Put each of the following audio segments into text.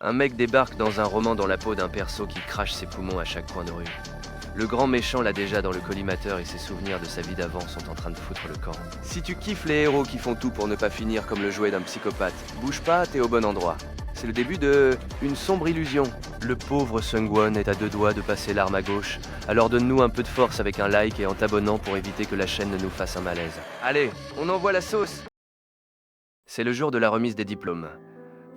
Un mec débarque dans un roman dans la peau d'un perso qui crache ses poumons à chaque coin de rue. Le grand méchant l'a déjà dans le collimateur et ses souvenirs de sa vie d'avant sont en train de foutre le camp. Si tu kiffes les héros qui font tout pour ne pas finir comme le jouet d'un psychopathe, bouge pas, t'es au bon endroit. C'est le début de une sombre illusion. Le pauvre Sungwon est à deux doigts de passer l'arme à gauche, alors donne-nous un peu de force avec un like et en t'abonnant pour éviter que la chaîne ne nous fasse un malaise. Allez, on envoie la sauce! C'est le jour de la remise des diplômes.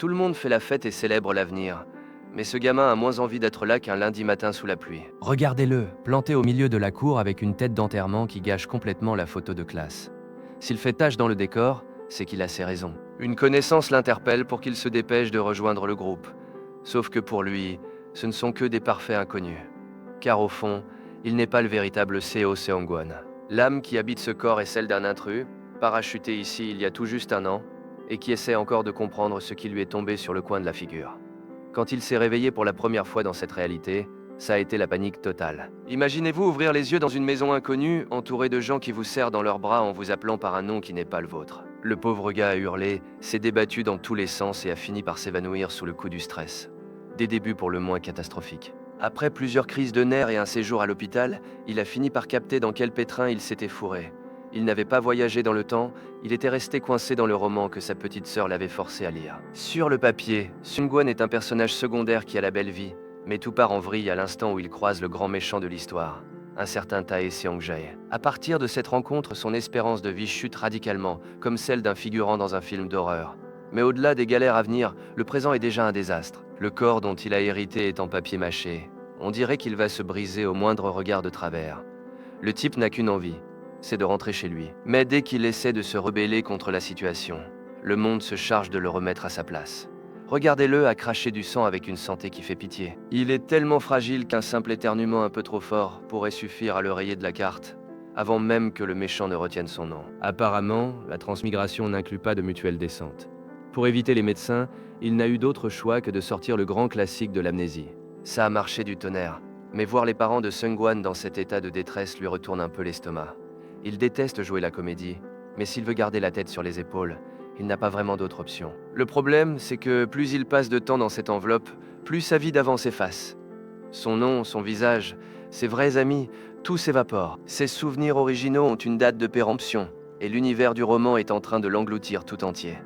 Tout le monde fait la fête et célèbre l'avenir. Mais ce gamin a moins envie d'être là qu'un lundi matin sous la pluie. Regardez-le, planté au milieu de la cour avec une tête d'enterrement qui gâche complètement la photo de classe. S'il fait tache dans le décor, c'est qu'il a ses raisons. Une connaissance l'interpelle pour qu'il se dépêche de rejoindre le groupe. Sauf que pour lui, ce ne sont que des parfaits inconnus. Car au fond, il n'est pas le véritable Seo Seongwon. L'âme qui habite ce corps est celle d'un intrus, parachuté ici il y a tout juste un an, et qui essaie encore de comprendre ce qui lui est tombé sur le coin de la figure. Quand il s'est réveillé pour la première fois dans cette réalité, ça a été la panique totale. Imaginez-vous ouvrir les yeux dans une maison inconnue, entouré de gens qui vous serrent dans leurs bras en vous appelant par un nom qui n'est pas le vôtre. Le pauvre gars a hurlé, s'est débattu dans tous les sens et a fini par s'évanouir sous le coup du stress. Des débuts pour le moins catastrophiques. Après plusieurs crises de nerfs et un séjour à l'hôpital, il a fini par capter dans quel pétrin il s'était fourré. Il n'avait pas voyagé dans le temps, il était resté coincé dans le roman que sa petite sœur l'avait forcé à lire. Sur le papier, Sungwon est un personnage secondaire qui a la belle vie, mais tout part en vrille à l'instant où il croise le grand méchant de l'histoire, un certain Tae Seong-jae. À partir de cette rencontre, son espérance de vie chute radicalement, comme celle d'un figurant dans un film d'horreur. Mais au-delà des galères à venir, le présent est déjà un désastre. Le corps dont il a hérité est en papier mâché. On dirait qu'il va se briser au moindre regard de travers. Le type n'a qu'une envie, c'est de rentrer chez lui. Mais dès qu'il essaie de se rebeller contre la situation, le monde se charge de le remettre à sa place. Regardez-le à cracher du sang avec une santé qui fait pitié. Il est tellement fragile qu'un simple éternuement un peu trop fort pourrait suffire à le rayer de la carte, avant même que le méchant ne retienne son nom. Apparemment, la transmigration n'inclut pas de mutuelle décente. Pour éviter les médecins, il n'a eu d'autre choix que de sortir le grand classique de l'amnésie. Ça a marché du tonnerre, mais voir les parents de Sungwon dans cet état de détresse lui retourne un peu l'estomac. Il déteste jouer la comédie, mais s'il veut garder la tête sur les épaules, il n'a pas vraiment d'autre option. Le problème, c'est que plus il passe de temps dans cette enveloppe, plus sa vie d'avant s'efface. Son nom, son visage, ses vrais amis, tout s'évapore. Ses souvenirs originaux ont une date de péremption, et l'univers du roman est en train de l'engloutir tout entier.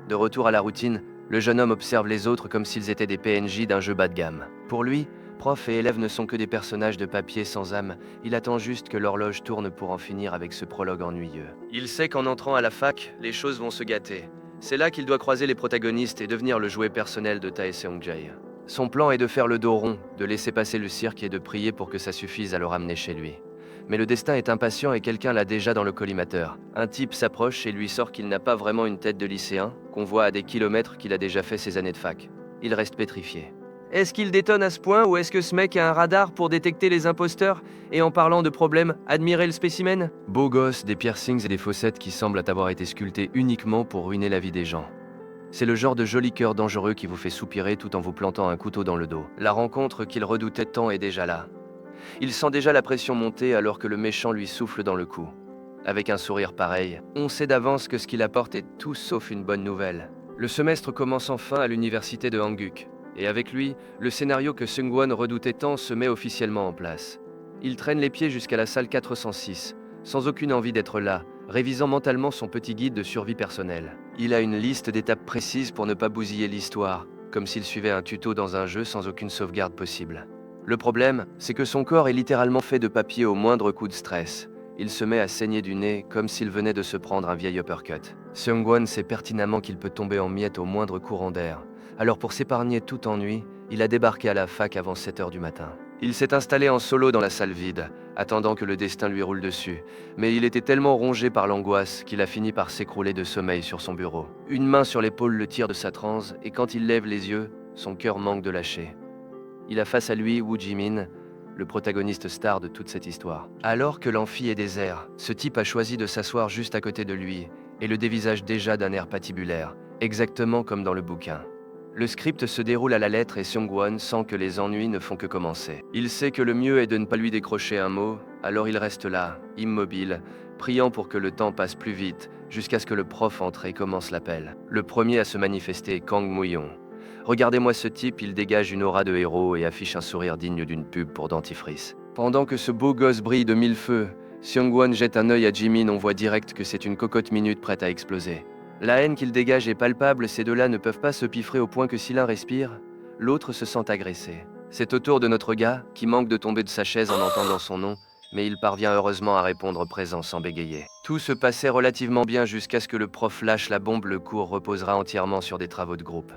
De retour à la routine, le jeune homme observe les autres comme s'ils étaient des PNJ d'un jeu bas de gamme. Pour lui, prof et élèves ne sont que des personnages de papier sans âme, il attend juste que l'horloge tourne pour en finir avec ce prologue ennuyeux. Il sait qu'en entrant à la fac, les choses vont se gâter. C'est là qu'il doit croiser les protagonistes et devenir le jouet personnel de Tae Seong-jae. Son plan est de faire le dos rond, de laisser passer le cirque et de prier pour que ça suffise à le ramener chez lui. Mais le destin est impatient et quelqu'un l'a déjà dans le collimateur. Un type s'approche et lui sort qu'il n'a pas vraiment une tête de lycéen, qu'on voit à des kilomètres qu'il a déjà fait ses années de fac. Il reste pétrifié. Est-ce qu'il détonne à ce point ou est-ce que ce mec a un radar pour détecter les imposteurs? Et en parlant de problème, admirer le spécimen? Beau gosse, des piercings et des fossettes qui semblent avoir été sculptés uniquement pour ruiner la vie des gens. C'est le genre de joli cœur dangereux qui vous fait soupirer tout en vous plantant un couteau dans le dos. La rencontre qu'il redoutait tant est déjà là. Il sent déjà la pression monter alors que le méchant lui souffle dans le cou. Avec un sourire pareil, on sait d'avance que ce qu'il apporte est tout sauf une bonne nouvelle. Le semestre commence enfin à l'université de Hanguk. Et avec lui, le scénario que Sungwon redoutait tant se met officiellement en place. Il traîne les pieds jusqu'à la salle 406, sans aucune envie d'être là, révisant mentalement son petit guide de survie personnelle. Il a une liste d'étapes précises pour ne pas bousiller l'histoire, comme s'il suivait un tuto dans un jeu sans aucune sauvegarde possible. Le problème, c'est que son corps est littéralement fait de papier au moindre coup de stress. Il se met à saigner du nez comme s'il venait de se prendre un vieil uppercut. Sungwon sait pertinemment qu'il peut tomber en miettes au moindre courant d'air. Alors pour s'épargner tout ennui, il a débarqué à la fac avant 7 heures du matin. Il s'est installé en solo dans la salle vide, attendant que le destin lui roule dessus. Mais il était tellement rongé par l'angoisse qu'il a fini par s'écrouler de sommeil sur son bureau. Une main sur l'épaule le tire de sa transe, et quand il lève les yeux, son cœur manque de lâcher. Il a face à lui Woo Ji-min, le protagoniste star de toute cette histoire. Alors que l'amphi est désert, ce type a choisi de s'asseoir juste à côté de lui, et le dévisage déjà d'un air patibulaire, exactement comme dans le bouquin. Le script se déroule à la lettre et Sungwon sent que les ennuis ne font que commencer. Il sait que le mieux est de ne pas lui décrocher un mot, alors il reste là, immobile, priant pour que le temps passe plus vite, jusqu'à ce que le prof entre et commence l'appel. Le premier à se manifester est Kang Moo-young. Regardez-moi ce type, il dégage une aura de héros et affiche un sourire digne d'une pub pour dentifrice. Pendant que ce beau gosse brille de mille feux, Seung-Won jette un œil à Jimin, on voit direct que c'est une cocotte minute prête à exploser. La haine qu'il dégage est palpable, ces deux-là ne peuvent pas se piffrer au point que si l'un respire, l'autre se sent agressé. C'est au tour de notre gars, qui manque de tomber de sa chaise en entendant son nom, mais il parvient heureusement à répondre présent sans bégayer. Tout se passait relativement bien jusqu'à ce que le prof lâche la bombe, le cours reposera entièrement sur des travaux de groupe.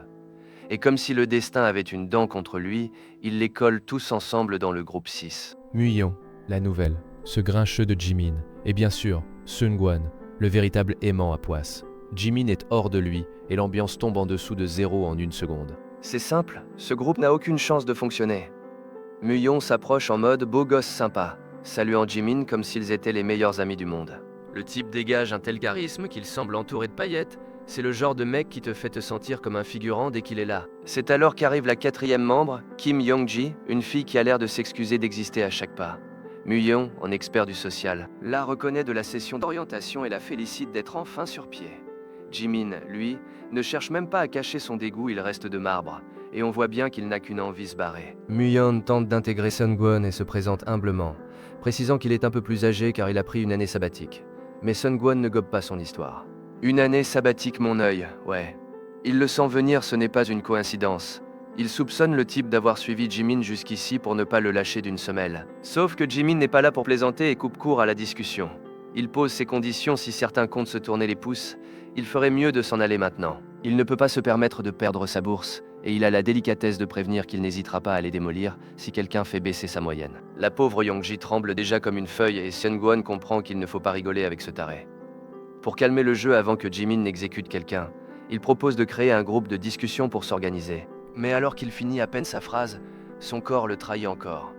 Et comme si le destin avait une dent contre lui, il les colle tous ensemble dans le groupe 6. Muyon, la nouvelle, ce grincheux de Jimin, et bien sûr, Seung-Won, le véritable aimant à poisse. Jimin est hors de lui, et l'ambiance tombe en dessous de zéro en une seconde. C'est simple, ce groupe n'a aucune chance de fonctionner. Muyon s'approche en mode beau gosse sympa, saluant Jimin comme s'ils étaient les meilleurs amis du monde. Le type dégage un tel charisme qu'il semble entouré de paillettes. C'est le genre de mec qui te fait te sentir comme un figurant dès qu'il est là. C'est alors qu'arrive la quatrième membre, Kim Young-ji, une fille qui a l'air de s'excuser d'exister à chaque pas. Muyon, en expert du social, la reconnaît de la session d'orientation et la félicite d'être enfin sur pied. Jimin, lui, ne cherche même pas à cacher son dégoût, il reste de marbre, et on voit bien qu'il n'a qu'une envie, se barrer. Muyon tente d'intégrer Seung-Won et se présente humblement, précisant qu'il est un peu plus âgé car il a pris une année sabbatique. Mais Seung-Won ne gobe pas son histoire. Une année sabbatique, mon œil, ouais. Il le sent venir, ce n'est pas une coïncidence. Il soupçonne le type d'avoir suivi Jimin jusqu'ici pour ne pas le lâcher d'une semelle. Sauf que Jimin n'est pas là pour plaisanter et coupe court à la discussion. Il pose ses conditions, si certains comptent se tourner les pouces, il ferait mieux de s'en aller maintenant. Il ne peut pas se permettre de perdre sa bourse, et il a la délicatesse de prévenir qu'il n'hésitera pas à les démolir si quelqu'un fait baisser sa moyenne. La pauvre Young-ji tremble déjà comme une feuille et Seung-Won comprend qu'il ne faut pas rigoler avec ce taré. Pour calmer le jeu avant que Jimin n'exécute quelqu'un, il propose de créer un groupe de discussion pour s'organiser. Mais alors qu'il finit à peine sa phrase, son corps le trahit encore.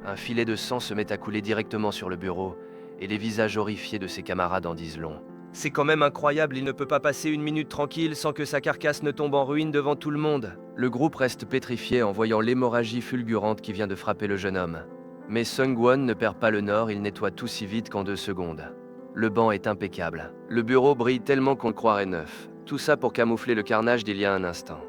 Un filet de sang se met à couler directement sur le bureau, et les visages horrifiés de ses camarades en disent long. C'est quand même incroyable, il ne peut pas passer une minute tranquille sans que sa carcasse ne tombe en ruine devant tout le monde. Le groupe reste pétrifié en voyant l'hémorragie fulgurante qui vient de frapper le jeune homme. Mais Seung-Won ne perd pas le nord, il nettoie tout si vite qu'en 2 secondes. Le banc est impeccable. Le bureau brille tellement qu'on le croirait neuf. Tout ça pour camoufler le carnage d'il y a un instant.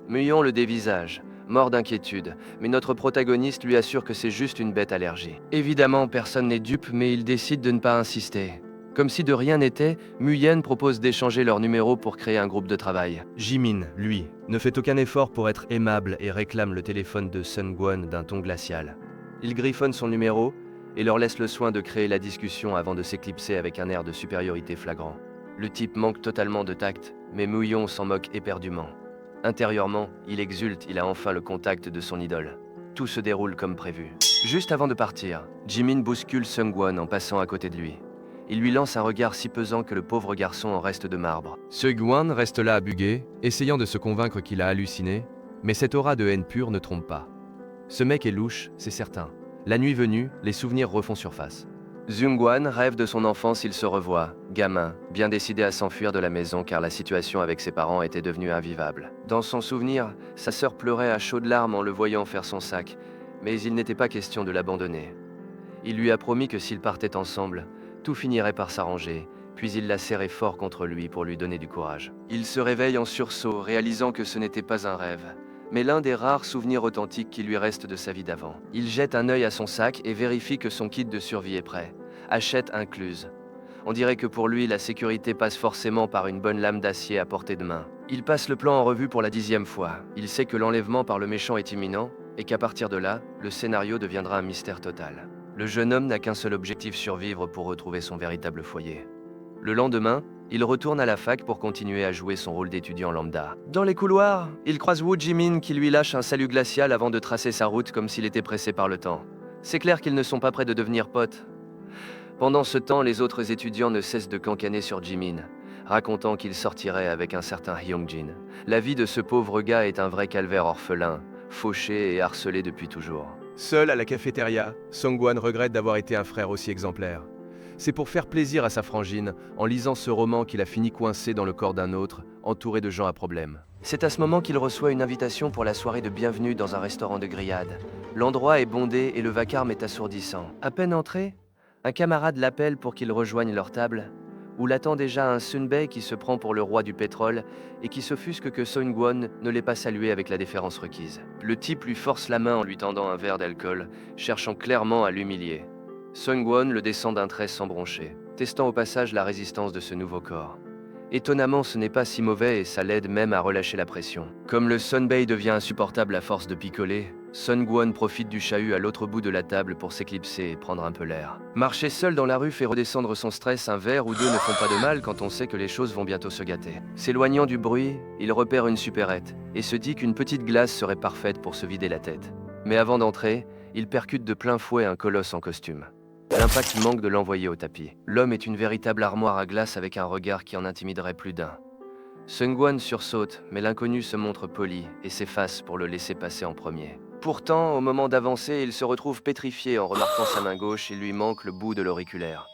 Muyon le dévisage, mort d'inquiétude, mais notre protagoniste lui assure que c'est juste une bête allergie. Évidemment, personne n'est dupe, mais il décide de ne pas insister. Comme si de rien n'était, Muyen propose d'échanger leurs numéros pour créer un groupe de travail. Jimin, lui, ne fait aucun effort pour être aimable et réclame le téléphone de Seung-Won d'un ton glacial. Il griffonne son numéro et leur laisse le soin de créer la discussion avant de s'éclipser avec un air de supériorité flagrant. Le type manque totalement de tact, mais Muyon s'en moque éperdument. Intérieurement, il exulte, il a enfin le contact de son idole. Tout se déroule comme prévu. Juste avant de partir, Jimin bouscule Seung-Won en passant à côté de lui. Il lui lance un regard si pesant que le pauvre garçon en reste de marbre. Seung-Won reste là à buguer, essayant de se convaincre qu'il a halluciné, mais cette aura de haine pure ne trompe pas. Ce mec est louche, c'est certain. La nuit venue, les souvenirs refont surface. Seung-Won rêve de son enfance, il se revoit, gamin, bien décidé à s'enfuir de la maison car la situation avec ses parents était devenue invivable. Dans son souvenir, sa sœur pleurait à chaudes larmes en le voyant faire son sac, mais il n'était pas question de l'abandonner. Il lui a promis que s'ils partaient ensemble, tout finirait par s'arranger, puis il l'a serré fort contre lui pour lui donner du courage. Il se réveille en sursaut, réalisant que ce n'était pas un rêve, mais l'un des rares souvenirs authentiques qui lui restent de sa vie d'avant. Il jette un œil à son sac et vérifie que son kit de survie est prêt. Hachette incluse. On dirait que pour lui, la sécurité passe forcément par une bonne lame d'acier à portée de main. Il passe le plan en revue pour la 10e fois. Il sait que l'enlèvement par le méchant est imminent, et qu'à partir de là, le scénario deviendra un mystère total. Le jeune homme n'a qu'un seul objectif, survivre pour retrouver son véritable foyer. Le lendemain, il retourne à la fac pour continuer à jouer son rôle d'étudiant lambda. Dans les couloirs, il croise Woo Jimin qui lui lâche un salut glacial avant de tracer sa route comme s'il était pressé par le temps. C'est clair qu'ils ne sont pas près de devenir potes. Pendant ce temps, les autres étudiants ne cessent de cancaner sur Jimin, racontant qu'il sortirait avec un certain Hyungjin. La vie de ce pauvre gars est un vrai calvaire orphelin, fauché et harcelé depuis toujours. Seul à la cafétéria, Seung-Won regrette d'avoir été un frère aussi exemplaire. C'est pour faire plaisir à sa frangine, en lisant ce roman qu'il a fini coincé dans le corps d'un autre, entouré de gens à problème. C'est à ce moment qu'il reçoit une invitation pour la soirée de bienvenue dans un restaurant de grillade. L'endroit est bondé et le vacarme est assourdissant. À peine entré, un camarade l'appelle pour qu'il rejoigne leur table. où l'attend déjà un Sunbae qui se prend pour le roi du pétrole et qui s'offusque que Seung-won ne l'ait pas salué avec la déférence requise. Le type lui force la main en lui tendant un verre d'alcool, cherchant clairement à l'humilier. Seung-won le descend d'un trait sans broncher, testant au passage la résistance de ce nouveau corps. Étonnamment, ce n'est pas si mauvais et ça l'aide même à relâcher la pression. Comme le Sunbae devient insupportable à force de picoler, Seung-won profite du chahut à l'autre bout de la table pour s'éclipser et prendre un peu l'air. Marcher seul dans la rue fait redescendre son stress, un verre ou deux ne font pas de mal quand on sait que les choses vont bientôt se gâter. S'éloignant du bruit, il repère une supérette et se dit qu'une petite glace serait parfaite pour se vider la tête. Mais avant d'entrer, il percute de plein fouet un colosse en costume. L'impact manque de l'envoyer au tapis. L'homme est une véritable armoire à glace avec un regard qui en intimiderait plus d'un. Seung-won sursaute, mais l'inconnu se montre poli et s'efface pour le laisser passer en premier. Pourtant, au moment d'avancer, il se retrouve pétrifié en remarquant sa main gauche, il lui manque le bout de l'auriculaire.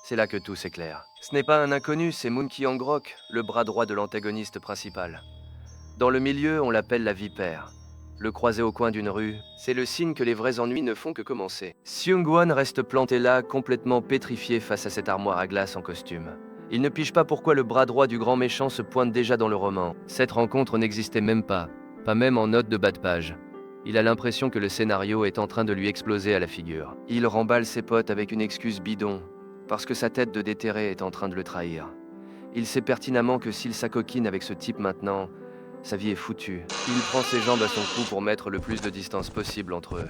C'est là que tout s'éclaire. Ce n'est pas un inconnu, c'est Moon Kyung-rok, le bras droit de l'antagoniste principal. Dans le milieu, on l'appelle la vipère. Le croiser au coin d'une rue, c'est le signe que les vrais ennuis ne font que commencer. Seung-won reste planté là, complètement pétrifié face à cette armoire à glace en costume. Il ne pige pas pourquoi le bras droit du grand méchant se pointe déjà dans le roman. Cette rencontre n'existait même pas même en note de bas de page. Il a l'impression que le scénario est en train de lui exploser à la figure. Il remballe ses potes avec une excuse bidon, parce que sa tête de déterré est en train de le trahir. Il sait pertinemment que s'il s'acoquine avec ce type maintenant, sa vie est foutue. Il prend ses jambes à son cou pour mettre le plus de distance possible entre eux,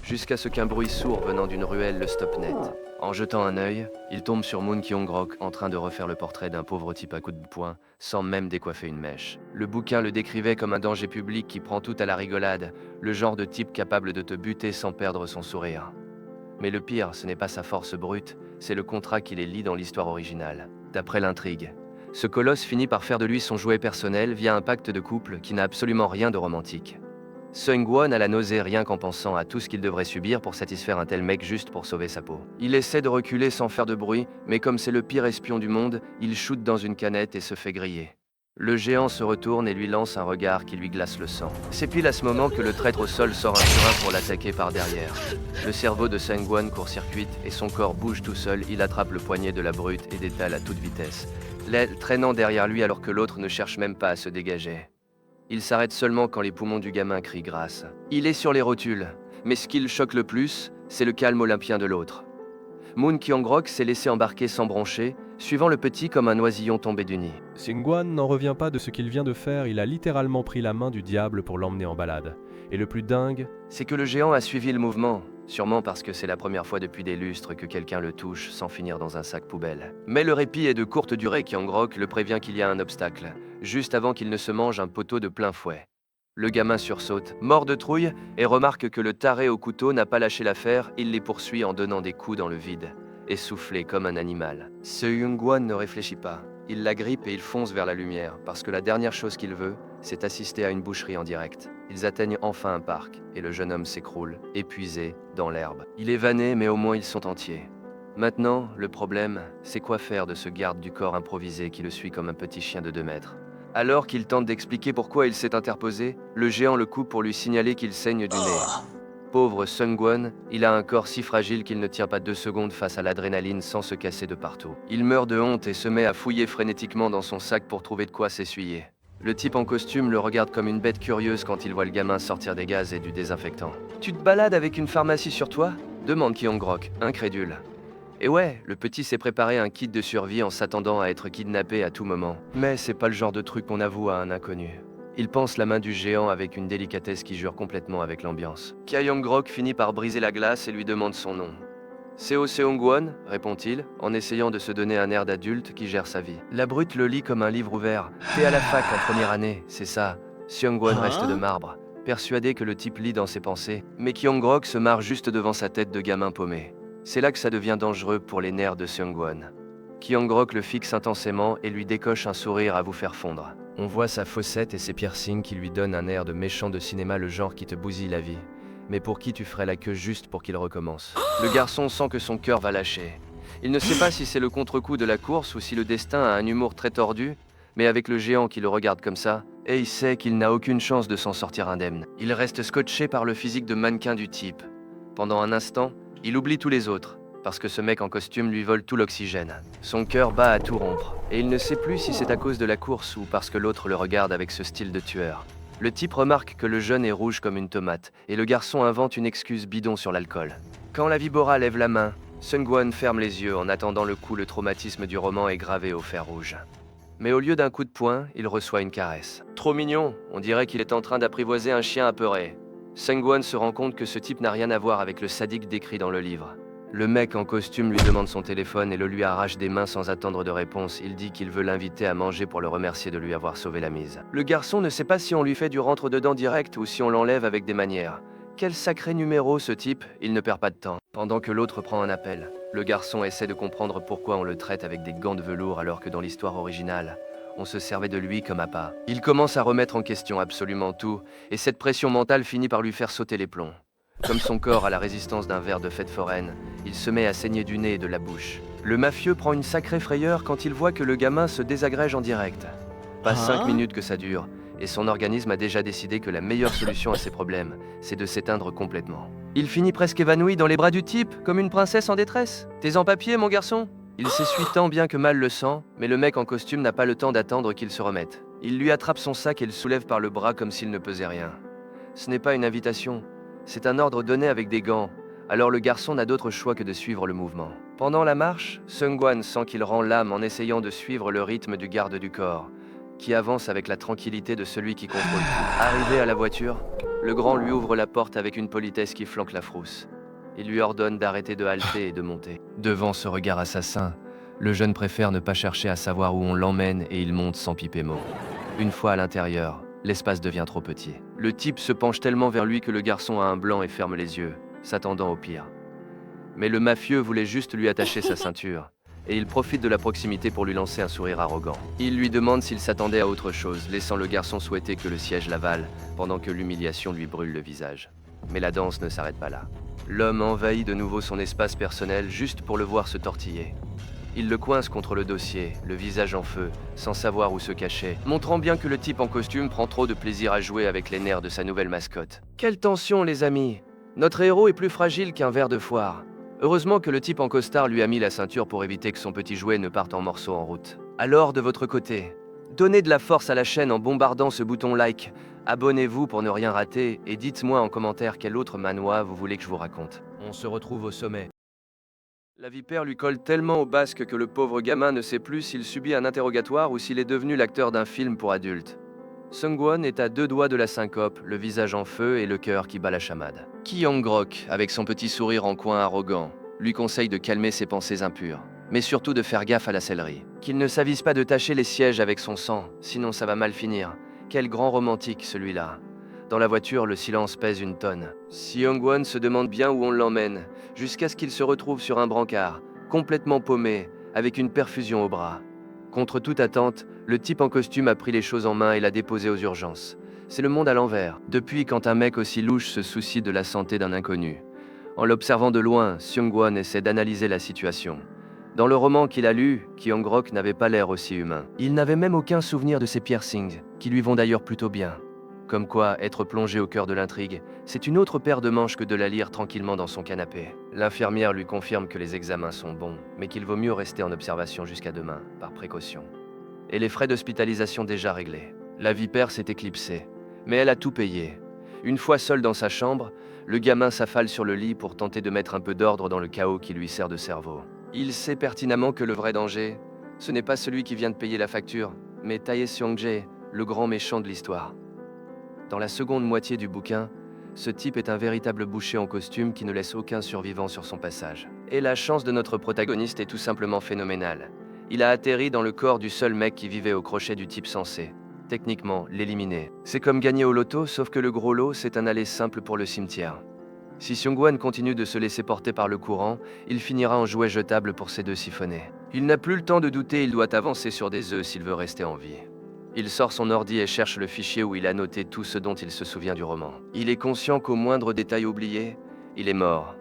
jusqu'à ce qu'un bruit sourd venant d'une ruelle le stoppe net. En jetant un œil, il tombe sur Moon Kyung-rok en train de refaire le portrait d'un pauvre type à coups de poing, sans même décoiffer une mèche. Le bouquin le décrivait comme un danger public qui prend tout à la rigolade, le genre de type capable de te buter sans perdre son sourire. Mais le pire, ce n'est pas sa force brute, c'est le contrat qui les lie dans l'histoire originale. D'après l'intrigue, ce colosse finit par faire de lui son jouet personnel via un pacte de couple qui n'a absolument rien de romantique. Seung-won a la nausée rien qu'en pensant à tout ce qu'il devrait subir pour satisfaire un tel mec juste pour sauver sa peau. Il essaie de reculer sans faire de bruit, mais comme c'est le pire espion du monde, il shoot dans une canette et se fait griller. Le géant se retourne et lui lance un regard qui lui glace le sang. C'est pile à ce moment que le traître au sol sort un surin pour l'attaquer par derrière. Le cerveau de Seung-won court-circuite et son corps bouge tout seul, il attrape le poignet de la brute et détale à toute vitesse, l'aile traînant derrière lui alors que l'autre ne cherche même pas à se dégager. Il s'arrête seulement quand les poumons du gamin crient grâce. Il est sur les rotules, mais ce qui le choque le plus, c'est le calme olympien de l'autre. Moon Kyung-rok s'est laissé embarquer sans broncher, suivant le petit comme un oisillon tombé du nid. Seung-won n'en revient pas de ce qu'il vient de faire, il a littéralement pris la main du diable pour l'emmener en balade. Et le plus dingue, c'est que le géant a suivi le mouvement, sûrement parce que c'est la première fois depuis des lustres que quelqu'un le touche sans finir dans un sac poubelle. Mais le répit est de courte durée, Kyung-rok le prévient qu'il y a un obstacle, juste avant qu'il ne se mange un poteau de plein fouet. Le gamin sursaute, mort de trouille, et remarque que le taré au couteau n'a pas lâché l'affaire, il les poursuit en donnant des coups dans le vide, essoufflé comme un animal. Seung-won ne réfléchit pas, il la grippe et il fonce vers la lumière, parce que la dernière chose qu'il veut, c'est assister à une boucherie en direct. Ils atteignent enfin un parc, et le jeune homme s'écroule, épuisé, dans l'herbe. Il est vanné, mais au moins ils sont entiers. Maintenant, le problème, c'est quoi faire de ce garde du corps improvisé qui le suit comme un petit chien de 2 mètres. Alors qu'il tente d'expliquer pourquoi il s'est interposé, le géant le coupe pour lui signaler qu'il saigne du nez. Pauvre Seung-won, il a un corps si fragile qu'il ne tient pas 2 secondes face à l'adrénaline sans se casser de partout. Il meurt de honte et se met à fouiller frénétiquement dans son sac pour trouver de quoi s'essuyer. Le type en costume le regarde comme une bête curieuse quand il voit le gamin sortir des gaz et du désinfectant. « Tu te balades avec une pharmacie sur toi ?» demande Kyung-rok, incrédule. Et ouais, le petit s'est préparé un kit de survie en s'attendant à être kidnappé à tout moment. Mais c'est pas le genre de truc qu'on avoue à un inconnu. Il pense la main du géant avec une délicatesse qui jure complètement avec l'ambiance. Kyung-rok finit par briser la glace et lui demande son nom. « Seo Seung-won » répond-il, en essayant de se donner un air d'adulte qui gère sa vie. La brute le lit comme un livre ouvert. « T'es à la fac en première année, c'est ça. » Seung-won reste de marbre, persuadé que le type lit dans ses pensées, mais Kyung-rok se marre juste devant sa tête de gamin paumé. C'est là que ça devient dangereux pour les nerfs de Seung-won. Kyung-rok le fixe intensément et lui décoche un sourire à vous faire fondre. On voit sa fossette et ses piercings qui lui donnent un air de méchant de cinéma, le genre qui te bousille la vie, mais pour qui tu ferais la queue juste pour qu'il recommence. Le garçon sent que son cœur va lâcher. Il ne sait pas si c'est le contre-coup de la course ou si le destin a un humour très tordu, mais avec le géant qui le regarde comme ça, et il sait qu'il n'a aucune chance de s'en sortir indemne. Il reste scotché par le physique de mannequin du type. Pendant un instant, il oublie tous les autres. parce que ce mec en costume lui vole tout l'oxygène. Son cœur bat à tout rompre, et il ne sait plus si c'est à cause de la course ou parce que l'autre le regarde avec ce style de tueur. Le type remarque que le jeune est rouge comme une tomate, et le garçon invente une excuse bidon sur l'alcool. Quand la Vibora lève la main, Seung-Wan ferme les yeux en attendant le coup. Le traumatisme du roman est gravé au fer rouge. Mais au lieu d'un coup de poing, il reçoit une caresse. Trop mignon, on dirait qu'il est en train d'apprivoiser un chien apeuré. Seung-Wan se rend compte que ce type n'a rien à voir avec le sadique décrit dans le livre. Le mec en costume lui demande son téléphone et le lui arrache des mains sans attendre de réponse. Il dit qu'il veut l'inviter à manger pour le remercier de lui avoir sauvé la mise. Le garçon ne sait pas si on lui fait du rentre-dedans direct ou si on l'enlève avec des manières. Quel sacré numéro ce type, il ne perd pas de temps. Pendant que l'autre prend un appel, le garçon essaie de comprendre pourquoi on le traite avec des gants de velours alors que dans l'histoire originale, on se servait de lui comme appât. Il commence à remettre en question absolument tout, et cette pression mentale finit par lui faire sauter les plombs. Comme son corps a la résistance d'un ver de fête foraine, il se met à saigner du nez et de la bouche. Le mafieux prend une sacrée frayeur quand il voit que le gamin se désagrège en direct. Pas 5 minutes que ça dure, et son organisme a déjà décidé que la meilleure solution à ses problèmes, c'est de s'éteindre complètement. Il finit presque évanoui dans les bras du type, comme une princesse en détresse. T'es en papier, mon garçon? Il s'essuie tant bien que mal le sang, mais le mec en costume n'a pas le temps d'attendre qu'il se remette. Il lui attrape son sac et le soulève par le bras comme s'il ne pesait rien. Ce n'est pas une invitation, c'est un ordre donné avec des gants, alors le garçon n'a d'autre choix que de suivre le mouvement. Pendant la marche, Seung-Wan sent qu'il rend l'âme en essayant de suivre le rythme du garde du corps, qui avance avec la tranquillité de celui qui contrôle tout. Arrivé à la voiture, le grand lui ouvre la porte avec une politesse qui flanque la frousse. Il lui ordonne d'arrêter de halter et de monter. Devant ce regard assassin, le jeune préfère ne pas chercher à savoir où on l'emmène et il monte sans piper mot. Une fois à l'intérieur, l'espace devient trop petit. Le type se penche tellement vers lui que le garçon a un blanc et ferme les yeux, s'attendant au pire. Mais le mafieux voulait juste lui attacher sa ceinture, et il profite de la proximité pour lui lancer un sourire arrogant. Il lui demande s'il s'attendait à autre chose, laissant le garçon souhaiter que le siège l'avale, pendant que l'humiliation lui brûle le visage. Mais la danse ne s'arrête pas là. L'homme envahit de nouveau son espace personnel juste pour le voir se tortiller. Il le coince contre le dossier, le visage en feu, sans savoir où se cacher, montrant bien que le type en costume prend trop de plaisir à jouer avec les nerfs de sa nouvelle mascotte. Quelle tension, les amis! Notre héros est plus fragile qu'un ver de foire. Heureusement que le type en costard lui a mis la ceinture pour éviter que son petit jouet ne parte en morceaux en route. Alors, de votre côté, donnez de la force à la chaîne en bombardant ce bouton like, abonnez-vous pour ne rien rater et dites-moi en commentaire quel autre manoir vous voulez que je vous raconte. On se retrouve au sommet. La vipère lui colle tellement au basque que le pauvre gamin ne sait plus s'il subit un interrogatoire ou s'il est devenu l'acteur d'un film pour adultes. Seung-Wan est à 2 doigts de la syncope, le visage en feu et le cœur qui bat la chamade. Ki Yong-grok, avec son petit sourire en coin arrogant, lui conseille de calmer ses pensées impures, mais surtout de faire gaffe à la sellerie. Qu'il ne s'avise pas de tacher les sièges avec son sang, sinon ça va mal finir. Quel grand romantique celui-là. Dans la voiture, le silence pèse une tonne. Seung-Wan se demande bien où on l'emmène, jusqu'à ce qu'il se retrouve sur un brancard, complètement paumé, avec une perfusion au bras. Contre toute attente, le type en costume a pris les choses en main et l'a déposé aux urgences. C'est le monde à l'envers. Depuis quand un mec aussi louche se soucie de la santé d'un inconnu. En l'observant de loin, Seung-Wan essaie d'analyser la situation. Dans le roman qu'il a lu, Ki Yong-grok n'avait pas l'air aussi humain. Il n'avait même aucun souvenir de ses piercings, qui lui vont d'ailleurs plutôt bien. Comme quoi, être plongé au cœur de l'intrigue, c'est une autre paire de manches que de la lire tranquillement dans son canapé. L'infirmière lui confirme que les examens sont bons, mais qu'il vaut mieux rester en observation jusqu'à demain, par précaution. Et les frais d'hospitalisation déjà réglés. La vipère s'est éclipsée, mais elle a tout payé. Une fois seul dans sa chambre, le gamin s'affale sur le lit pour tenter de mettre un peu d'ordre dans le chaos qui lui sert de cerveau. Il sait pertinemment que le vrai danger, ce n'est pas celui qui vient de payer la facture, mais Tae Seong-jae, le grand méchant de l'histoire. Dans la seconde moitié du bouquin, ce type est un véritable boucher en costume qui ne laisse aucun survivant sur son passage. Et la chance de notre protagoniste est tout simplement phénoménale. Il a atterri dans le corps du seul mec qui vivait au crochet du type censé, techniquement, l'éliminer. C'est comme gagner au loto, sauf que le gros lot, c'est un aller simple pour le cimetière. Si Seung-Wan continue de se laisser porter par le courant, il finira en jouet jetable pour ses 2 siphonnés. Il n'a plus le temps de douter, il doit avancer sur des œufs s'il veut rester en vie. Il sort son ordi et cherche le fichier où il a noté tout ce dont il se souvient du roman. Il est conscient qu'au moindre détail oublié, il est mort.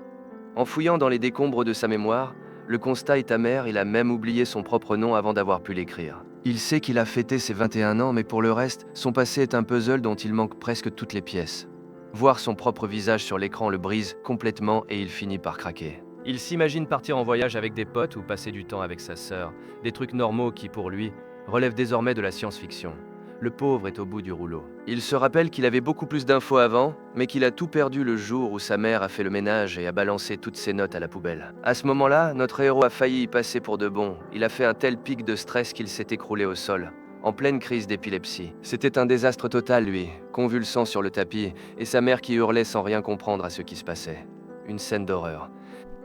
En fouillant dans les décombres de sa mémoire, le constat est amer, il a même oublié son propre nom avant d'avoir pu l'écrire. Il sait qu'il a fêté ses 21 ans, mais pour le reste, son passé est un puzzle dont il manque presque toutes les pièces. Voir son propre visage sur l'écran le brise complètement et il finit par craquer. Il s'imagine partir en voyage avec des potes ou passer du temps avec sa sœur, des trucs normaux qui, pour lui, relèvent désormais de la science-fiction. Le pauvre est au bout du rouleau. Il se rappelle qu'il avait beaucoup plus d'infos avant, mais qu'il a tout perdu le jour où sa mère a fait le ménage et a balancé toutes ses notes à la poubelle. À ce moment-là, notre héros a failli y passer pour de bon. Il a fait un tel pic de stress qu'il s'est écroulé au sol, en pleine crise d'épilepsie. C'était un désastre total, lui, convulsant sur le tapis, et sa mère qui hurlait sans rien comprendre à ce qui se passait. Une scène d'horreur.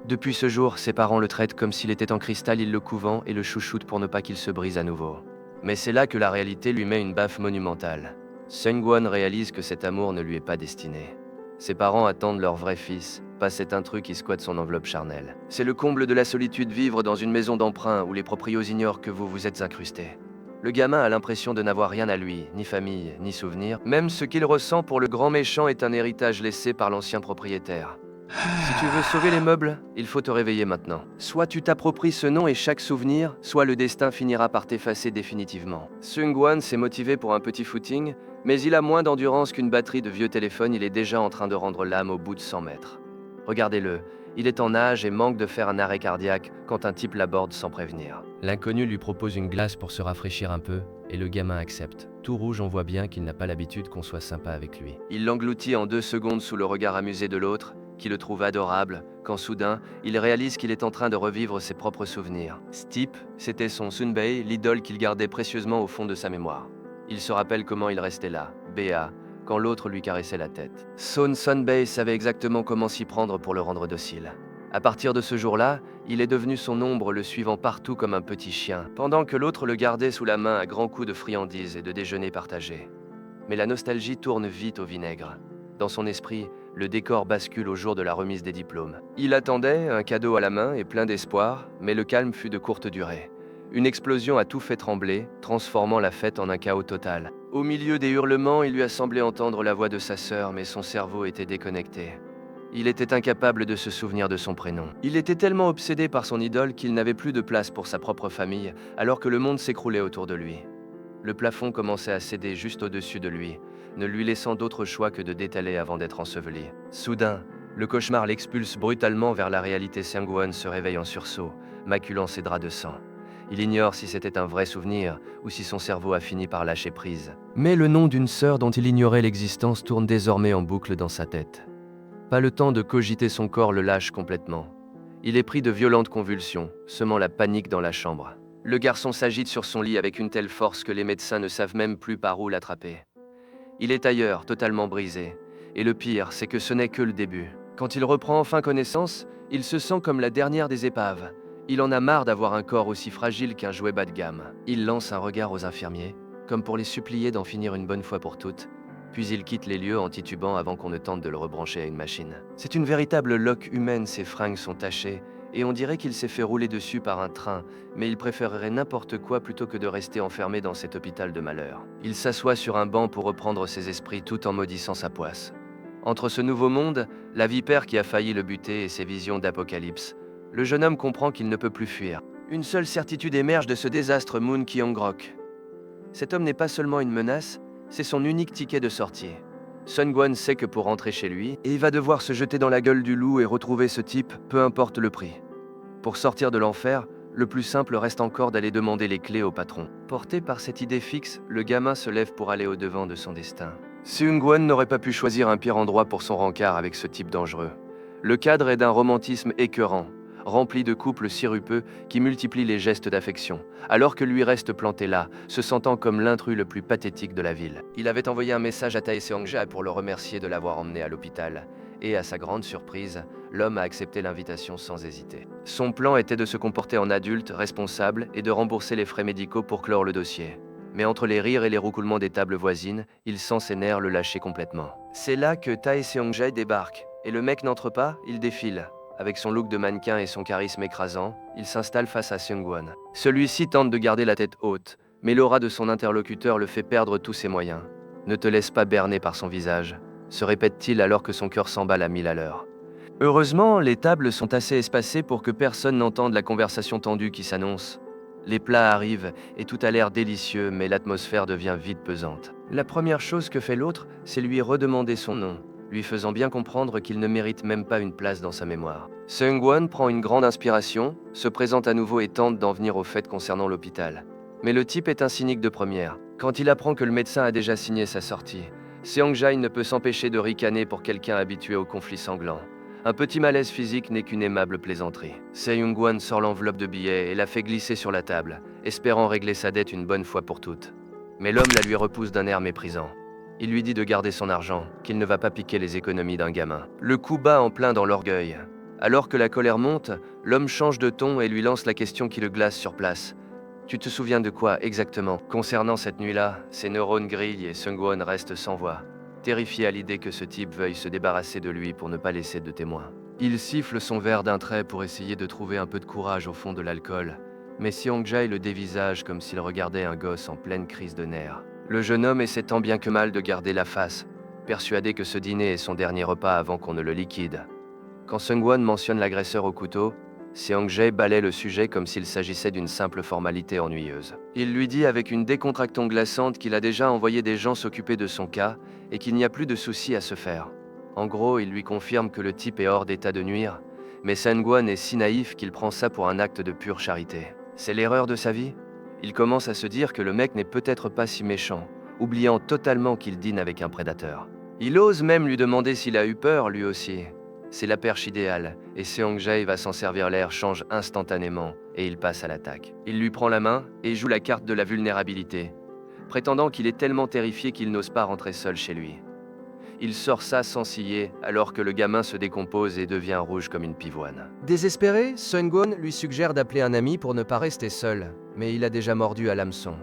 Depuis ce jour, ses parents le traitent comme s'il était en cristal, ils le couvent et le chouchoutent pour ne pas qu'il se brise à nouveau. Mais c'est là que la réalité lui met une baffe monumentale. Seung-won réalise que cet amour ne lui est pas destiné. Ses parents attendent leur vrai fils, pas cet intrus qui squatte son enveloppe charnelle. C'est le comble de la solitude vivre dans une maison d'emprunt où les proprios ignorent que vous vous êtes incrusté. Le gamin a l'impression de n'avoir rien à lui, ni famille, ni souvenir. Même ce qu'il ressent pour le grand méchant est un héritage laissé par l'ancien propriétaire. Si tu veux sauver les meubles, il faut te réveiller maintenant. Soit tu t'appropries ce nom et chaque souvenir, soit le destin finira par t'effacer définitivement. Seung-won s'est motivé pour un petit footing, mais il a moins d'endurance qu'une batterie de vieux téléphone, il est déjà en train de rendre l'âme au bout de 100 mètres. Regardez-le, il est en nage et manque de faire un arrêt cardiaque quand un type l'aborde sans prévenir. L'inconnu lui propose une glace pour se rafraîchir un peu, et le gamin accepte. Tout rouge, on voit bien qu'il n'a pas l'habitude qu'on soit sympa avec lui. Il l'engloutit en 2 secondes sous le regard amusé de l'autre, qui le trouve adorable, quand soudain, il réalise qu'il est en train de revivre ses propres souvenirs. Ce type, c'était son Sunbae, l'idole qu'il gardait précieusement au fond de sa mémoire. Il se rappelle comment il restait là, béat, quand l'autre lui caressait la tête. Son Sunbae savait exactement comment s'y prendre pour le rendre docile. À partir de ce jour-là, il est devenu son ombre, le suivant partout comme un petit chien, pendant que l'autre le gardait sous la main à grands coups de friandises et de déjeuner partagé. Mais la nostalgie tourne vite au vinaigre. Dans son esprit, le décor bascule au jour de la remise des diplômes. Il attendait, un cadeau à la main et plein d'espoir, mais le calme fut de courte durée. Une explosion a tout fait trembler, transformant la fête en un chaos total. Au milieu des hurlements, il lui a semblé entendre la voix de sa sœur, mais son cerveau était déconnecté. Il était incapable de se souvenir de son prénom. Il était tellement obsédé par son idole qu'il n'avait plus de place pour sa propre famille, alors que le monde s'écroulait autour de lui. Le plafond commençait à céder juste au-dessus de lui, ne lui laissant d'autre choix que de détaler avant d'être enseveli. Soudain, le cauchemar l'expulse brutalement vers la réalité. Seung-won se réveille en sursaut, maculant ses draps de sang. Il ignore si c'était un vrai souvenir ou si son cerveau a fini par lâcher prise. Mais le nom d'une sœur dont il ignorait l'existence tourne désormais en boucle dans sa tête. Pas le temps de cogiter, son corps le lâche complètement. Il est pris de violentes convulsions, semant la panique dans la chambre. Le garçon s'agite sur son lit avec une telle force que les médecins ne savent même plus par où l'attraper. Il est ailleurs, totalement brisé. Et le pire, c'est que ce n'est que le début. Quand il reprend enfin connaissance, il se sent comme la dernière des épaves. Il en a marre d'avoir un corps aussi fragile qu'un jouet bas de gamme. Il lance un regard aux infirmiers, comme pour les supplier d'en finir une bonne fois pour toutes. Puis il quitte les lieux en titubant avant qu'on ne tente de le rebrancher à une machine. C'est une véritable loque humaine, ses fringues sont tachées, et on dirait qu'il s'est fait rouler dessus par un train, mais il préférerait n'importe quoi plutôt que de rester enfermé dans cet hôpital de malheur. Il s'assoit sur un banc pour reprendre ses esprits tout en maudissant sa poisse. Entre ce nouveau monde, la vipère qui a failli le buter et ses visions d'apocalypse, le jeune homme comprend qu'il ne peut plus fuir. Une seule certitude émerge de ce désastre, Moon Kyung-grok. Cet homme n'est pas seulement une menace, c'est son unique ticket de sortie. Seung-won sait que pour rentrer chez lui, et il va devoir se jeter dans la gueule du loup et retrouver ce type, peu importe le prix. Pour sortir de l'enfer, le plus simple reste encore d'aller demander les clés au patron. Porté par cette idée fixe, le gamin se lève pour aller au-devant de son destin. Seung-won n'aurait pas pu choisir un pire endroit pour son rencard avec ce type dangereux. Le cadre est d'un romantisme écœurant, rempli de couples sirupeux qui multiplient les gestes d'affection, alors que lui reste planté là, se sentant comme l'intrus le plus pathétique de la ville. Il avait envoyé un message à Tae Seong-jae pour le remercier de l'avoir emmené à l'hôpital, et à sa grande surprise, l'homme a accepté l'invitation sans hésiter. Son plan était de se comporter en adulte, responsable, et de rembourser les frais médicaux pour clore le dossier. Mais entre les rires et les roucoulements des tables voisines, il sent ses nerfs le lâcher complètement. C'est là que Tae Seong-jae débarque, et le mec n'entre pas, il défile. Avec son look de mannequin et son charisme écrasant, il s'installe face à Seung-won. Celui-ci tente de garder la tête haute, mais l'aura de son interlocuteur le fait perdre tous ses moyens. « Ne te laisse pas berner par son visage », se répète-t-il alors que son cœur s'emballe à 1000 à l'heure. Heureusement, les tables sont assez espacées pour que personne n'entende la conversation tendue qui s'annonce. Les plats arrivent et tout a l'air délicieux, mais l'atmosphère devient vite pesante. La première chose que fait l'autre, c'est lui redemander son nom. lui faisant bien comprendre qu'il ne mérite même pas une place dans sa mémoire. Seung-won prend une grande inspiration, se présente à nouveau et tente d'en venir au fait concernant l'hôpital. Mais le type est un cynique de première. Quand il apprend que le médecin a déjà signé sa sortie, Seong-jae ne peut s'empêcher de ricaner pour quelqu'un habitué aux conflits sanglants. Un petit malaise physique n'est qu'une aimable plaisanterie. Se-young-won sort l'enveloppe de billets et la fait glisser sur la table, espérant régler sa dette une bonne fois pour toutes. Mais l'homme la lui repousse d'un air méprisant. Il lui dit de garder son argent, qu'il ne va pas piquer les économies d'un gamin. Le coup bat en plein dans l'orgueil. Alors que la colère monte, l'homme change de ton et lui lance la question qui le glace sur place. Tu te souviens de quoi exactement? Concernant cette nuit-là, ses neurones grillent et Seung-won reste sans voix, terrifié à l'idée que ce type veuille se débarrasser de lui pour ne pas laisser de témoins. Il siffle son verre d'un trait pour essayer de trouver un peu de courage au fond de l'alcool, mais Seong-jae le dévisage comme s'il regardait un gosse en pleine crise de nerfs. Le jeune homme essaie tant bien que mal de garder la face, persuadé que ce dîner est son dernier repas avant qu'on ne le liquide. Quand Seung-won mentionne l'agresseur au couteau, Seong-jae balaie le sujet comme s'il s'agissait d'une simple formalité ennuyeuse. Il lui dit avec une décontracton glaçante qu'il a déjà envoyé des gens s'occuper de son cas et qu'il n'y a plus de soucis à se faire. En gros, il lui confirme que le type est hors d'état de nuire, mais Seung-won est si naïf qu'il prend ça pour un acte de pure charité. C'est l'erreur de sa vie? Il commence à se dire que le mec n'est peut-être pas si méchant, oubliant totalement qu'il dîne avec un prédateur. Il ose même lui demander s'il a eu peur lui aussi. C'est la perche idéale, et Seong-jae va s'en servir. L'air change instantanément, et il passe à l'attaque. Il lui prend la main et joue la carte de la vulnérabilité, prétendant qu'il est tellement terrifié qu'il n'ose pas rentrer seul chez lui. Il sort ça sans ciller, alors que le gamin se décompose et devient rouge comme une pivoine. Désespéré, Seung-won lui suggère d'appeler un ami pour ne pas rester seul, mais il a déjà mordu à l'hameçon.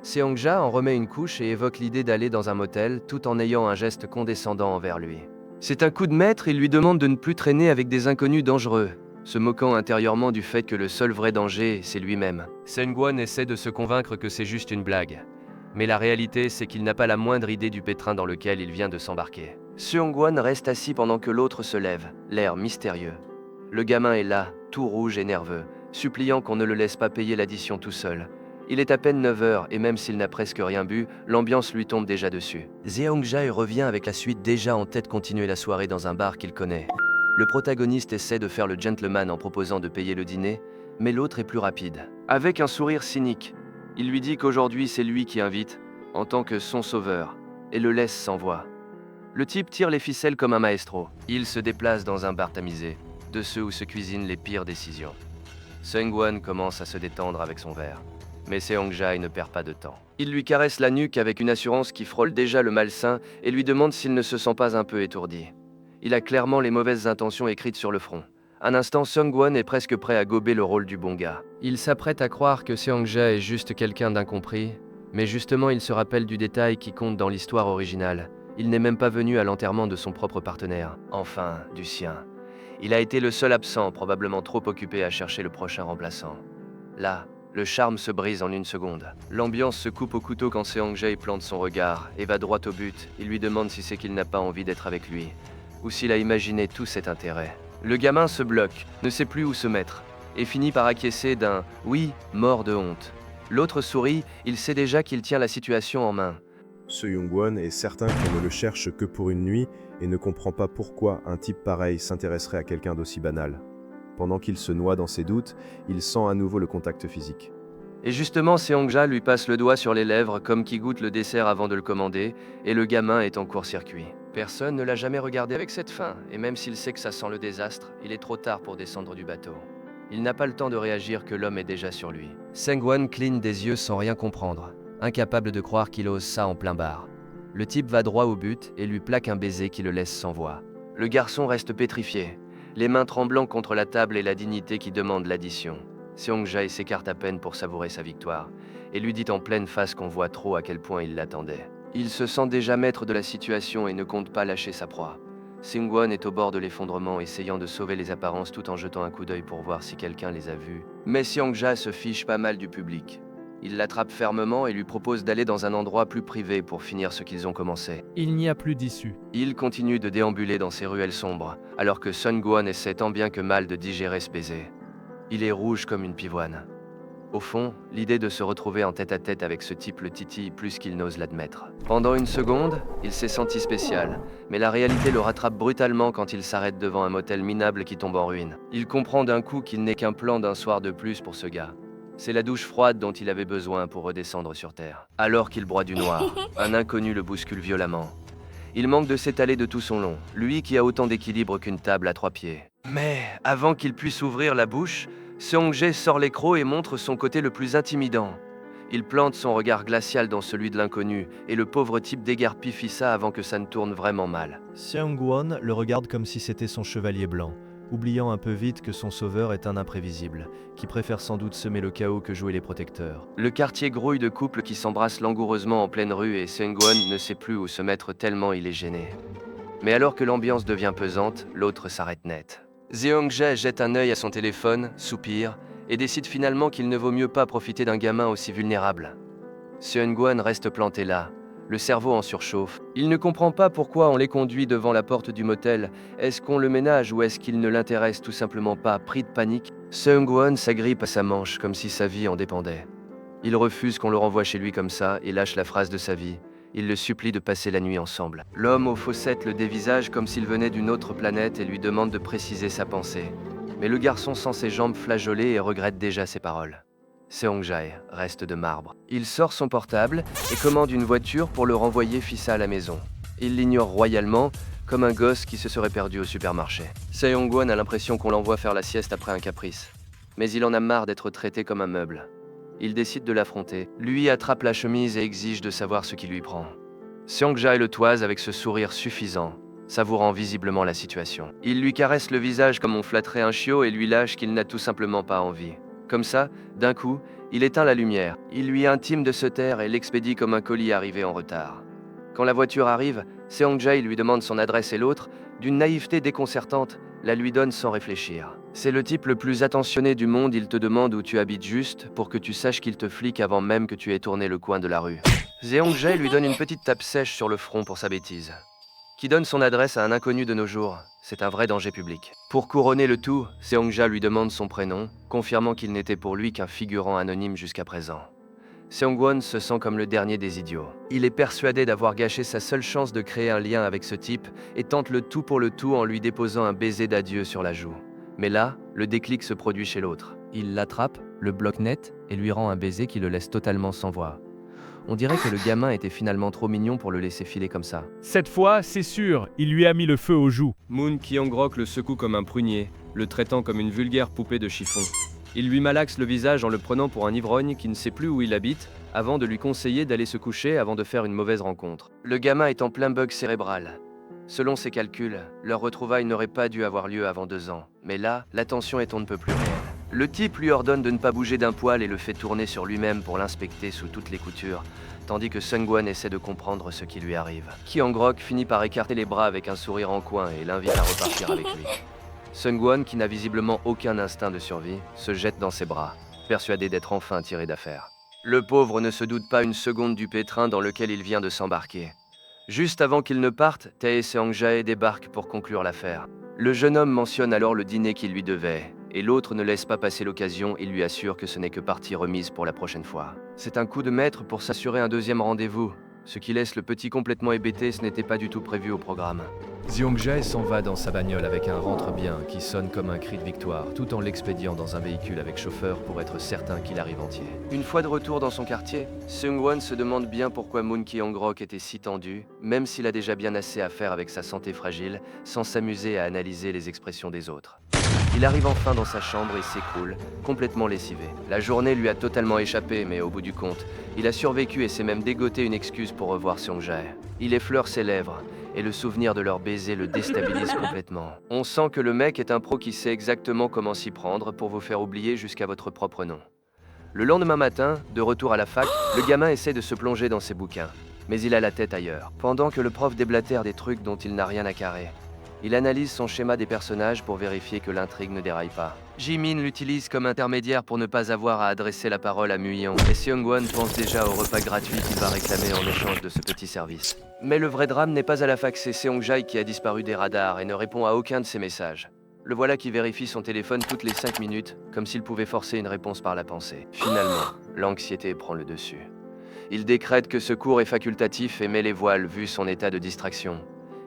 Seong-jae en remet une couche et évoque l'idée d'aller dans un motel, tout en ayant un geste condescendant envers lui. C'est un coup de maître, il lui demande de ne plus traîner avec des inconnus dangereux, se moquant intérieurement du fait que le seul vrai danger, c'est lui-même. Seung-won essaie de se convaincre que c'est juste une blague. Mais la réalité, c'est qu'il n'a pas la moindre idée du pétrin dans lequel il vient de s'embarquer. Seung-won reste assis pendant que l'autre se lève, l'air mystérieux. Le gamin est là, tout rouge et nerveux, suppliant qu'on ne le laisse pas payer l'addition tout seul. Il est à peine 9 heures et même s'il n'a presque rien bu, l'ambiance lui tombe déjà dessus. Seong-jae revient avec la suite déjà en tête continuer la soirée dans un bar qu'il connaît. Le protagoniste essaie de faire le gentleman en proposant de payer le dîner, mais l'autre est plus rapide. Avec un sourire cynique, il lui dit qu'aujourd'hui c'est lui qui invite, en tant que son sauveur, et le laisse sans voix. Le type tire les ficelles comme un maestro. Il se déplace dans un bar tamisé, de ceux où se cuisinent les pires décisions. Seung-won commence à se détendre avec son verre. Mais Seong-jae ne perd pas de temps. Il lui caresse la nuque avec une assurance qui frôle déjà le malsain et lui demande s'il ne se sent pas un peu étourdi. Il a clairement les mauvaises intentions écrites sur le front. Un instant, Seung-won est presque prêt à gober le rôle du bon gars. Il s'apprête à croire que Seong-jae est juste quelqu'un d'incompris, mais justement il se rappelle du détail qui compte dans l'histoire originale. Il n'est même pas venu à l'enterrement de son propre partenaire, enfin, du sien. Il a été le seul absent, probablement trop occupé à chercher le prochain remplaçant. Là, le charme se brise en une seconde. L'ambiance se coupe au couteau quand Seong-jae plante son regard et va droit au but. Il lui demande si c'est qu'il n'a pas envie d'être avec lui, ou s'il a imaginé tout cet intérêt. Le gamin se bloque, ne sait plus où se mettre, et finit par acquiescer d'un « oui » mort de honte. L'autre sourit, il sait déjà qu'il tient la situation en main. Se-young-won est certain qu'on ne le cherche que pour une nuit et ne comprend pas pourquoi un type pareil s'intéresserait à quelqu'un d'aussi banal. Pendant qu'il se noie dans ses doutes, il sent à nouveau le contact physique. Et justement, Seong-jae lui passe le doigt sur les lèvres comme qui goûte le dessert avant de le commander, et le gamin est en court-circuit. Personne ne l'a jamais regardé avec cette faim, et même s'il sait que ça sent le désastre, il est trop tard pour descendre du bateau. Il n'a pas le temps de réagir que l'homme est déjà sur lui. Seung-won cligne des yeux sans rien comprendre, incapable de croire qu'il ose ça en plein bar. Le type va droit au but et lui plaque un baiser qui le laisse sans voix. Le garçon reste pétrifié, les mains tremblant contre la table et la dignité qui demande l'addition. Seong-jae s'écarte à peine pour savourer sa victoire, et lui dit en pleine face qu'on voit trop à quel point il l'attendait. Il se sent déjà maître de la situation et ne compte pas lâcher sa proie. Seung-won est au bord de l'effondrement, essayant de sauver les apparences tout en jetant un coup d'œil pour voir si quelqu'un les a vus. Mais Seong-jae se fiche pas mal du public. Il l'attrape fermement et lui propose d'aller dans un endroit plus privé pour finir ce qu'ils ont commencé. Il n'y a plus d'issue. Il continue de déambuler dans ces ruelles sombres, alors que Seung-won essaie tant bien que mal de digérer ce baiser. Il est rouge comme une pivoine. Au fond, l'idée de se retrouver en tête-à-tête avec ce type le titille plus qu'il n'ose l'admettre. Pendant une seconde, il s'est senti spécial, mais la réalité le rattrape brutalement quand il s'arrête devant un motel minable qui tombe en ruine. Il comprend d'un coup qu'il n'est qu'un plan d'un soir de plus pour ce gars. C'est la douche froide dont il avait besoin pour redescendre sur Terre. Alors qu'il broie du noir, un inconnu le bouscule violemment. Il manque de s'étaler de tout son long, lui qui a autant d'équilibre qu'une table à 3 pieds. Mais avant qu'il puisse ouvrir la bouche, Seong-jae sort les crocs et montre son côté le plus intimidant. Il plante son regard glacial dans celui de l'inconnu, et le pauvre type déguerpifie ça avant que ça ne tourne vraiment mal. Seong-won le regarde comme si c'était son chevalier blanc, oubliant un peu vite que son sauveur est un imprévisible, qui préfère sans doute semer le chaos que jouer les protecteurs. Le quartier grouille de couples qui s'embrassent langoureusement en pleine rue et Seung-won ne sait plus où se mettre tellement il est gêné. Mais alors que l'ambiance devient pesante, l'autre s'arrête net. Seong-jae jette un œil à son téléphone, soupire, et décide finalement qu'il ne vaut mieux pas profiter d'un gamin aussi vulnérable. Seung-won reste planté là, le cerveau en surchauffe. Il ne comprend pas pourquoi on les conduit devant la porte du motel. Est-ce qu'on le ménage ou est-ce qu'il ne l'intéresse tout simplement pas? Pris de panique, Seung-won s'agrippe à sa manche comme si sa vie en dépendait. Il refuse qu'on le renvoie chez lui comme ça et lâche la phrase de sa vie. Il le supplie de passer la nuit ensemble. L'homme aux fossettes le dévisage comme s'il venait d'une autre planète et lui demande de préciser sa pensée. Mais le garçon sent ses jambes flageoler et regrette déjà ses paroles. Seong-jae reste de marbre. Il sort son portable et commande une voiture pour le renvoyer Fissa à la maison. Il l'ignore royalement, comme un gosse qui se serait perdu au supermarché. Seong-won a l'impression qu'on l'envoie faire la sieste après un caprice. Mais il en a marre d'être traité comme un meuble. Il décide de l'affronter. Lui attrape la chemise et exige de savoir ce qui lui prend. Seong-jae le toise avec ce sourire suffisant, savourant visiblement la situation. Il lui caresse le visage comme on flatterait un chiot et lui lâche qu'il n'a tout simplement pas envie. Comme ça, d'un coup, il éteint la lumière. Il lui intime de se taire et l'expédie comme un colis arrivé en retard. Quand la voiture arrive, Seong-jae lui demande son adresse et l'autre, d'une naïveté déconcertante, la lui donne sans réfléchir. C'est le type le plus attentionné du monde, il te demande où tu habites juste pour que tu saches qu'il te flique avant même que tu aies tourné le coin de la rue. Seong-jae lui donne une petite tape sèche sur le front pour sa bêtise. Qui donne son adresse à un inconnu de nos jours, c'est un vrai danger public. Pour couronner le tout, Seong-jae lui demande son prénom, confirmant qu'il n'était pour lui qu'un figurant anonyme jusqu'à présent. Seong-won se sent comme le dernier des idiots. Il est persuadé d'avoir gâché sa seule chance de créer un lien avec ce type et tente le tout pour le tout en lui déposant un baiser d'adieu sur la joue. Mais là, le déclic se produit chez l'autre. Il l'attrape, le bloque net et lui rend un baiser qui le laisse totalement sans voix. On dirait que le gamin était finalement trop mignon pour le laisser filer comme ça. Cette fois, c'est sûr, il lui a mis le feu aux joues. Moon Kyung-grok le secoue comme un prunier, le traitant comme une vulgaire poupée de chiffon. Il lui malaxe le visage en le prenant pour un ivrogne qui ne sait plus où il habite, avant de lui conseiller d'aller se coucher avant de faire une mauvaise rencontre. Le gamin est en plein bug cérébral. Selon ses calculs, leur retrouvaille n'aurait pas dû avoir lieu avant 2 ans. Mais là, la tension est on ne peut plus réelle. Le type lui ordonne de ne pas bouger d'un poil et le fait tourner sur lui-même pour l'inspecter sous toutes les coutures, tandis que Seung-won essaie de comprendre ce qui lui arrive. Kyung-grok finit par écarter les bras avec un sourire en coin et l'invite à repartir avec lui. Seung-won, qui n'a visiblement aucun instinct de survie, se jette dans ses bras, persuadé d'être enfin tiré d'affaire. Le pauvre ne se doute pas une seconde du pétrin dans lequel il vient de s'embarquer. Juste avant qu'il ne parte, Tae Seong-jae débarque pour conclure l'affaire. Le jeune homme mentionne alors le dîner qu'il lui devait, et l'autre ne laisse pas passer l'occasion et lui assure que ce n'est que partie remise pour la prochaine fois. C'est un coup de maître pour s'assurer un deuxième rendez-vous, ce qui laisse le petit complètement hébété, ce n'était pas du tout prévu au programme. Seong-jae s'en va dans sa bagnole avec un rentre-bien qui sonne comme un cri de victoire, tout en l'expédiant dans un véhicule avec chauffeur pour être certain qu'il arrive entier. Une fois de retour dans son quartier, Seung-won se demande bien pourquoi Moon Kyung-grok était si tendu, même s'il a déjà bien assez à faire avec sa santé fragile, sans s'amuser à analyser les expressions des autres. Il arrive enfin dans sa chambre et s'écroule, complètement lessivé. La journée lui a totalement échappé, mais au bout du compte, il a survécu et s'est même dégoté une excuse pour revoir Seong-jae. Il effleure ses lèvres, et le souvenir de leur baiser le déstabilise complètement. On sent que le mec est un pro qui sait exactement comment s'y prendre pour vous faire oublier jusqu'à votre propre nom. Le lendemain matin, de retour à la fac, le gamin essaie de se plonger dans ses bouquins. Mais il a la tête ailleurs, pendant que le prof déblatère des trucs dont il n'a rien à carrer. Il analyse son schéma des personnages pour vérifier que l'intrigue ne déraille pas. Jimin l'utilise comme intermédiaire pour ne pas avoir à adresser la parole à Muyon, et Seung-won pense déjà au repas gratuit qu'il va réclamer en échange de ce petit service. Mais le vrai drame n'est pas à la fac, c'est Seong-jae qui a disparu des radars et ne répond à aucun de ses messages. Le voilà qui vérifie son téléphone toutes les 5 minutes, comme s'il pouvait forcer une réponse par la pensée. Finalement, l'anxiété prend le dessus. Il décrète que ce cours est facultatif et met les voiles vu son état de distraction.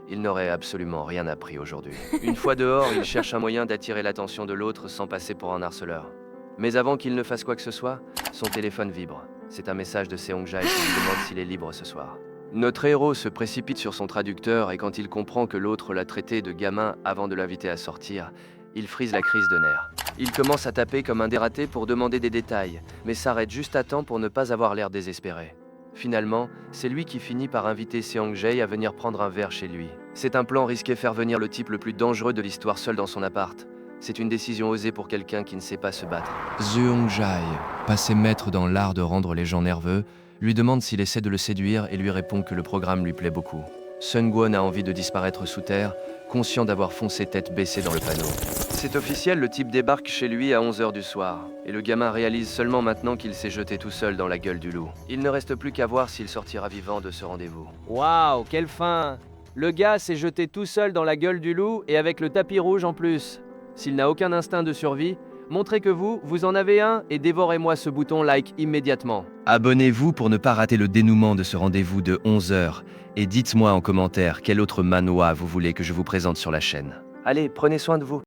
Il n'aurait absolument rien appris aujourd'hui. Une fois dehors, il cherche un moyen d'attirer l'attention de l'autre sans passer pour un harceleur. Mais avant qu'il ne fasse quoi que ce soit, son téléphone vibre. C'est un message de Seong-jae qui lui demande s'il est libre ce soir. Notre héros se précipite sur son traducteur et quand il comprend que l'autre l'a traité de gamin avant de l'inviter à sortir, il frise la crise de nerfs. Il commence à taper comme un dératé pour demander des détails, mais s'arrête juste à temps pour ne pas avoir l'air désespéré. Finalement, c'est lui qui finit par inviter Seong-jae à venir prendre un verre chez lui. C'est un plan risqué faire venir le type le plus dangereux de l'histoire seul dans son appart. C'est une décision osée pour quelqu'un qui ne sait pas se battre. Seong-jae, passé maître dans l'art de rendre les gens nerveux, lui demande s'il essaie de le séduire et lui répond que le programme lui plaît beaucoup. Sun-gwon a envie de disparaître sous terre, conscient d'avoir foncé tête baissée dans le panneau. C'est officiel, le type débarque chez lui à 11h du soir, et le gamin réalise seulement maintenant qu'il s'est jeté tout seul dans la gueule du loup. Il ne reste plus qu'à voir s'il sortira vivant de ce rendez-vous. Waouh, quelle fin! Le gars s'est jeté tout seul dans la gueule du loup et avec le tapis rouge en plus. S'il n'a aucun instinct de survie, montrez que vous en avez un et dévorez-moi ce bouton like immédiatement. Abonnez-vous pour ne pas rater le dénouement de ce rendez-vous de 11h et dites-moi en commentaire quel autre manhwa vous voulez que je vous présente sur la chaîne. Allez, prenez soin de vous.